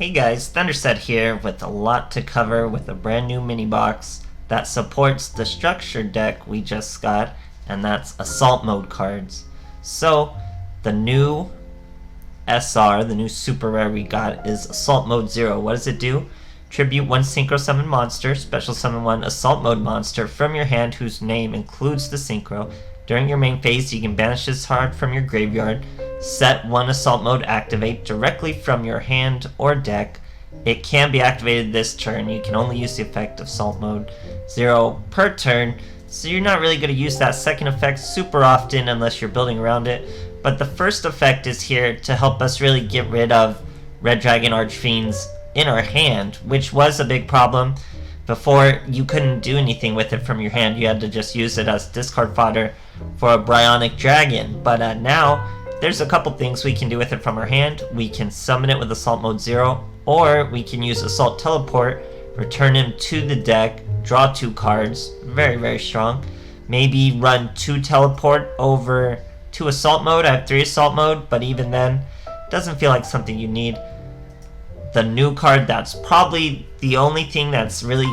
Hey guys, Thunderset here with a lot to cover with a brand new mini box that supports the structured deck we just got, and that's Assault Mode cards. So, the new SR, the new super rare we got, is Assault Mode 0. What does it do? Tribute one Synchro Summon monster, special summon one Assault Mode monster from your hand whose name includes the Synchro. During your main phase, you can banish this card from your graveyard. Set one Assault Mode activate directly from your hand or deck. It can be activated this turn. You can only use the effect of Assault Mode 0 per turn, so you're not really going to use that second effect super often unless you're building around it. But the first effect is here to help us really get rid of Red Dragon Archfiends in our hand, which was a big problem. Before, you couldn't do anything with it from your hand. You had to just use it as discard fodder for a Bryonic Dragon. But now, there's a couple things we can do with it from our hand. We can summon it with Assault Mode 0, or we can use Assault Teleport, return him to the deck, draw 2 cards, very, very strong. Maybe run 2 Teleport over to Assault Mode. I have 3 Assault Mode, but even then, doesn't feel like something you need. The new card that's probably the only thing that's really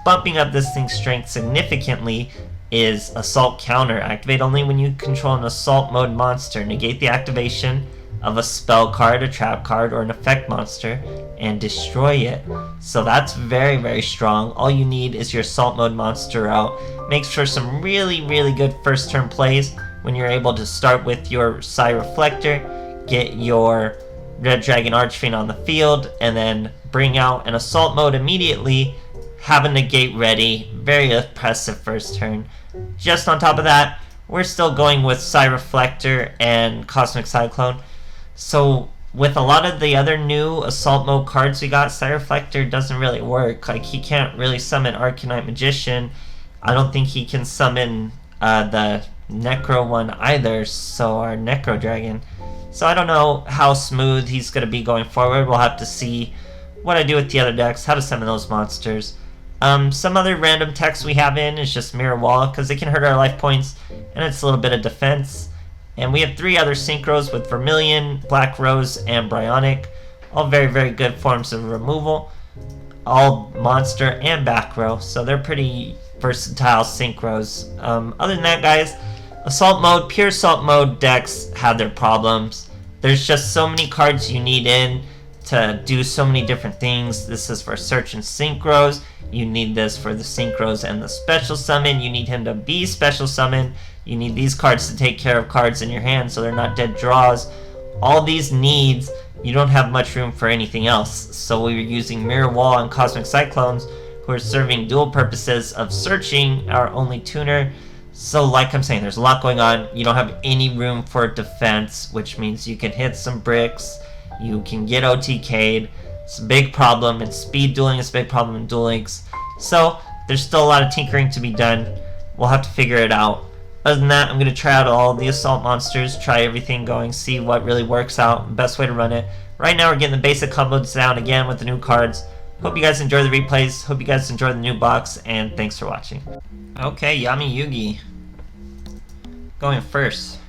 bumping up this thing's strength significantly is Assault Counter. Activate only when you control an Assault Mode monster. Negate the activation of a spell card, a trap card, or an effect monster, and destroy it. So that's very, very strong. All you need is your Assault Mode monster out. Makes for some really, really good first turn plays when you're able to start with your Psy Reflector, get your Red Dragon Archfiend on the field, and then bring out an Assault Mode immediately, have a negate ready. Very impressive first turn. Just on top of that, we're still going with Psy Reflector and Cosmic Cyclone. So with a lot of the other new Assault Mode cards we got, Psy Reflector doesn't really work. Like, he can't really summon Arcanite Magician. I don't think he can summon the Necro one either, so our Necro Dragon. So I don't know how smooth he's going to be going forward. We'll have to see what I do with the other decks, how to summon those monsters. Some other random text we have in is just Mirror Wall, because they can hurt our life points, and it's a little bit of defense. And we have 3 other Synchros with Vermilion, Black Rose, and Bryonic. All very, very good forms of removal. All monster and back row, so they're pretty versatile Synchros. Other than that, guys, Assault Mode, pure Assault Mode decks have their problems. There's just so many cards you need in to do so many different things. This is for Search and Synchros. You need this for the Synchros and the Special Summon. You need him to be Special Summon. You need these cards to take care of cards in your hand so they're not dead draws. All these needs, you don't have much room for anything else. So we're using Mirror Wall and Cosmic Cyclones, who are serving dual purposes of searching our only tuner. So like I'm saying, there's a lot going on. You don't have any room for defense, which means you can hit some bricks, you can get OTK'd. It's a big problem, and speed dueling is a big problem in Duel Links. So there's still a lot of tinkering to be done. We'll have to figure it out. Other than that, I'm going to try out all the assault monsters, try everything going, see what really works out, best way to run it. Right now we're getting the basic combos down again with the new cards. Hope you guys enjoy the replays, hope you guys enjoy the new box, and thanks for watching. Okay, Yami Yugi. Going first.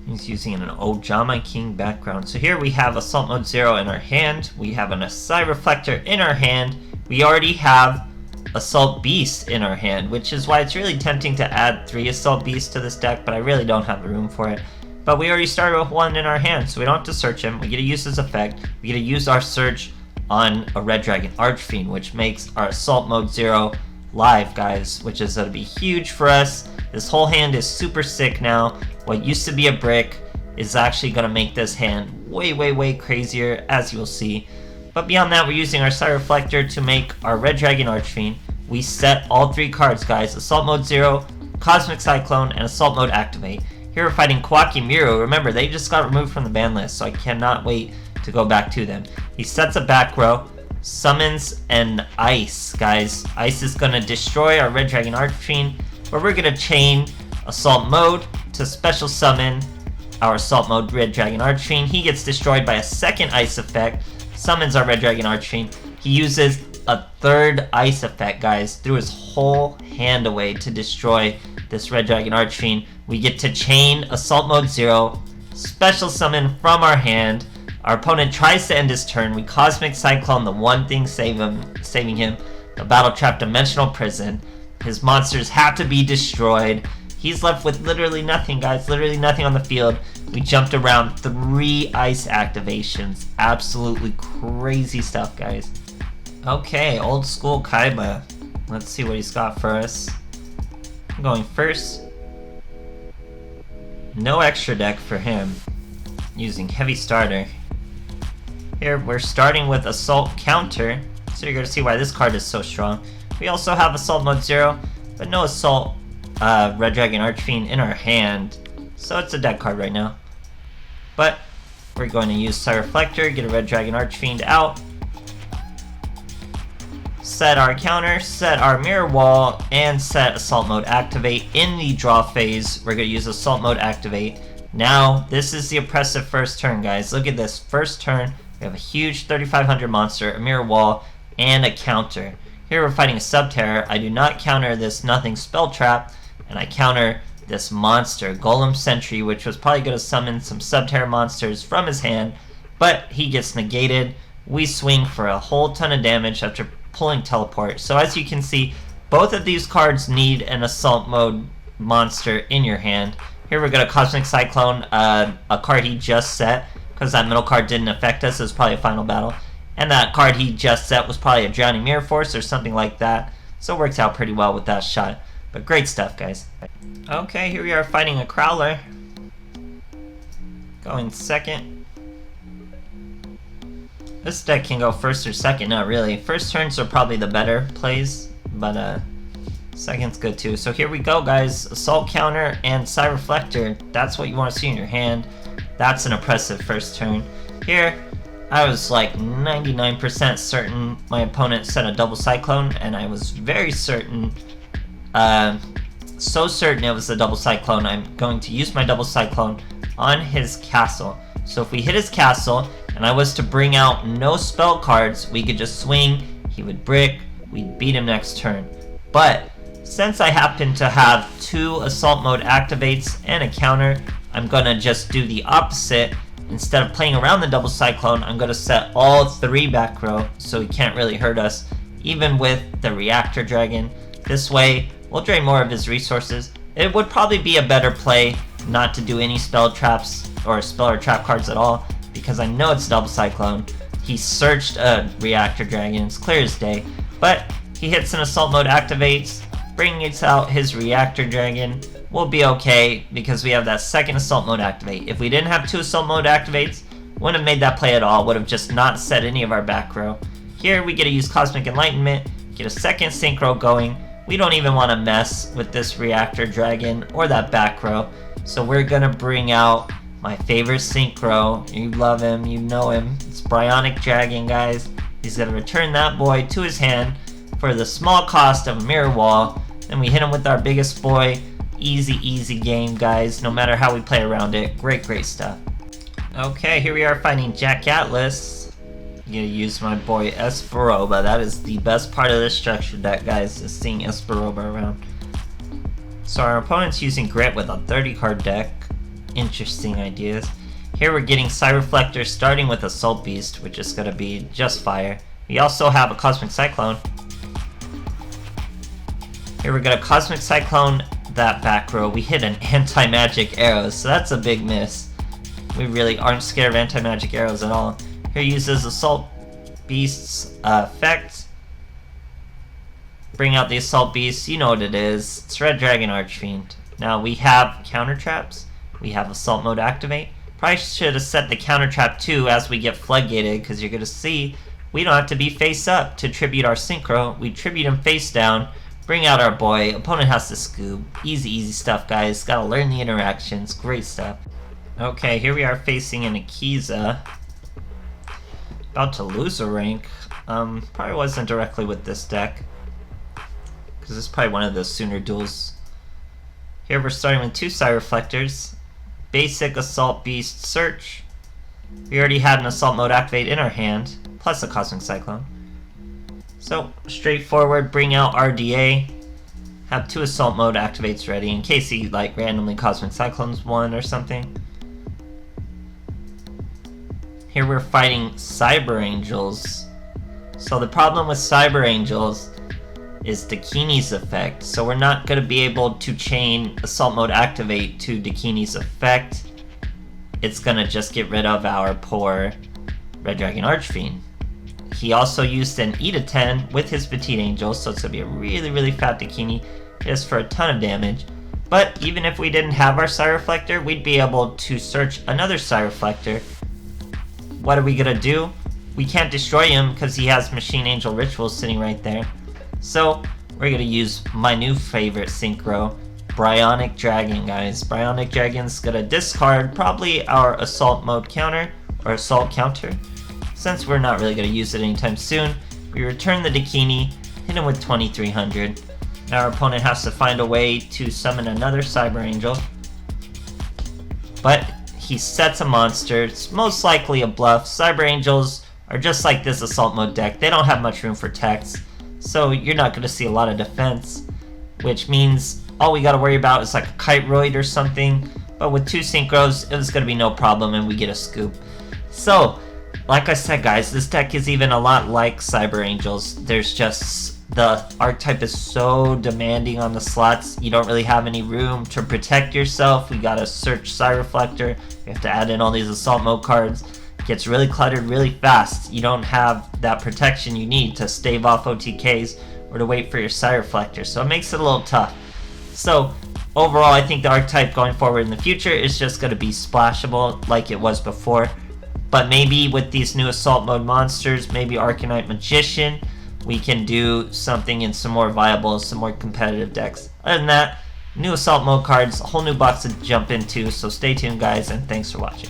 He's using an Ojama King background. So here we have Assault Mode 0 in our hand. We have an Psy Reflector in our hand. We already have Assault Beast in our hand, which is why it's really tempting to add 3 Assault Beasts to this deck, but I really don't have the room for it. But we already started with 1 in our hand, so we don't have to search him. We get to use his effect. We get to use our search on a Red Dragon Archfiend, which makes our Assault Mode 0 live, guys, which is going to be huge for us. This whole hand is super sick now. What used to be a brick is actually going to make this hand way, way, way crazier, as you'll see. But beyond that, we're using our Psy Reflector to make our Red Dragon Archfiend. We set all 3 cards, guys. Assault Mode 0, Cosmic Cyclone, and Assault Mode Activate. Here we're fighting Kawaki Miru. Remember, they just got removed from the ban list, so I cannot wait to go back to them. He sets a back row, summons an Ice, guys. Ice is going to destroy our Red Dragon Archfiend, but we're going to chain Assault Mode to special summon our Assault Mode Red Dragon Archfiend. He gets destroyed by a second Ice effect, summons our Red Dragon Archfiend. He uses a 3rd Ice effect, guys, threw his whole hand away to destroy this Red Dragon Archfiend. We get to chain Assault Mode 0 special summon from our hand. Our opponent tries to end his turn. We Cosmic Cyclone, the one thing saving him, the Battle Trap Dimensional Prison. His monsters have to be destroyed. He's left with literally nothing, guys. Literally nothing on the field. We jumped around 3 ice activations. Absolutely crazy stuff, guys. Okay, old school Kaiba. Let's see what he's got for us. I'm going first. No extra deck for him. Using Heavy Starter. Here we're starting with Assault Counter, so you're going to see why this card is so strong. We also have Assault Mode 0, but no Assault Red Dragon Archfiend in our hand, so it's a dead card right now. But we're going to use Side Reflector, get a Red Dragon Archfiend out, set our counter, set our Mirror Wall, and set Assault Mode Activate. In the draw phase, we're going to use Assault Mode Activate. Now, this is the oppressive first turn, guys. Look at this. First turn, we have a huge 3500 monster, a Mirror Wall, and a counter. Here we're fighting a Subterror. I do not counter this Nothing Spell Trap, and I counter this monster, Golem Sentry, which was probably going to summon some Subterror monsters from his hand, but he gets negated. We swing for a whole ton of damage after pulling Teleport. So as you can see, both of these cards need an Assault Mode monster in your hand. Here we're going to Cosmic Cyclone, a card he just set, because that middle card didn't affect us. It was probably a final battle. And that card he just set was probably a Drowning Mirror Force or something like that. So it works out pretty well with that shot. But great stuff, guys. Okay, here we are fighting a Crowler. Going second. This deck can go first or second, not really. First turns are probably the better plays, but second's good too. So here we go, guys. Assault Counter and Side Reflector. That's what you want to see in your hand. That's an oppressive first turn. Here, I was like 99% certain my opponent set a double Cyclone, and I was very certain, so certain it was a double Cyclone, I'm going to use my double Cyclone on his castle. So if we hit his castle, and I was to bring out no spell cards, we could just swing, he would brick, we'd beat him next turn. But since I happen to have 2 Assault Mode activates and a counter, I'm gonna just do the opposite. Instead of playing around the double Cyclone, I'm gonna set all 3 back row so he can't really hurt us, even with the Reactor Dragon. This way, we'll drain more of his resources. It would probably be a better play not to do any spell traps or spell or trap cards at all, because I know it's double Cyclone. He searched a Reactor Dragon, it's clear as day, but he hits an Assault Mode activates, brings out his Reactor Dragon. We'll be okay because we have that second Assault Mode activate. If we didn't have 2 Assault Mode activates, wouldn't have made that play at all, would have just not set any of our back row. Here we get to use Cosmic Enlightenment, get a second Synchro going. We don't even want to mess with this Reactor Dragon or that back row, so we're gonna bring out my favorite Synchro. You love him, you know him. It's Bryonic Dragon, guys. He's gonna return that boy to his hand for the small cost of a Mirror Wall. Then we hit him with our biggest boy. Easy game, guys, no matter how we play around it. Great stuff. Okay, here we are fighting Jack Atlas. I'm gonna use my boy Esperoba. That is the best part of this structure deck, guys, is seeing Esperoba around. So our opponent's using Grit with a 30 card deck. Interesting ideas. Here we're getting Side Reflector starting with Assault Beast, which is gonna be just fire. We also have a Cosmic Cyclone. Here we're gonna Cosmic Cyclone that back row. We hit an anti-magic arrow, so that's a big miss. We really aren't scared of anti-magic arrows at all. Here uses Assault Beast's effect. Bring out the Assault Beast, you know what it is. It's Red Dragon Archfiend. Now we have counter traps. We have Assault Mode activate. Probably should have set the counter trap too as we get floodgated, because you're gonna see we don't have to be face up to tribute our Synchro. We tribute him face down. Bring out our boy. Opponent has to scoop. Easy stuff, guys. Gotta learn the interactions. Great stuff. Okay, here we are facing an Akiza. About to lose a rank. Probably wasn't directly with this deck, because this is probably one of those sooner duels. Here we're starting with 2 Side Reflectors. Basic Assault Beast Search. We already had an Assault Mode activate in our hand, plus a Cosmic Cyclone. So, straightforward, bring out RDA, have 2 Assault Mode activates ready in case he like randomly Cosmic Cyclones 1 or something. Here we're fighting Cyber Angels. So the problem with Cyber Angels is Dakini's effect. So we're not going to be able to chain Assault Mode Activate to Dakini's effect. It's going to just get rid of our poor Red Dragon Archfiend. He also used an E to 10 with his Petite Angel, so it's going to be a really fat Dakini. Hit us for a ton of damage. But even if we didn't have our Psy Reflector, we'd be able to search another Psy Reflector. What are we going to do? We can't destroy him because he has Machine Angel Rituals sitting right there. So we're going to use my new favorite Synchro, Bryonic Dragon, guys. Bryonic Dragon's going to discard probably our Assault Mode counter, or Assault counter. Since we're not really going to use it anytime soon, we return the Dakini, hit him with 2300. Now our opponent has to find a way to summon another Cyber Angel. But he sets a monster. It's most likely a bluff. Cyber Angels are just like this Assault Mode deck. They don't have much room for text, so you're not going to see a lot of defense, which means all we got to worry about is like a Kiteroid or something. But with 2 Synchros, it's going to be no problem and we get a scoop. So, like I said, guys, this deck is even a lot like Cyber Angels. There's just... the archetype is so demanding on the slots, you don't really have any room to protect yourself. We gotta search Psy Reflector, you have to add in all these Assault Mode cards. It gets really cluttered really fast. You don't have that protection you need to stave off OTKs or to wait for your Psy Reflector, so it makes it a little tough. So overall, I think the archetype going forward in the future is just going to be splashable like it was before. But maybe with these new Assault Mode monsters, maybe Arcanite Magician, we can do something in some more viable, some more competitive decks. Other than that, new Assault Mode cards, a whole new box to jump into, so stay tuned, guys, and thanks for watching.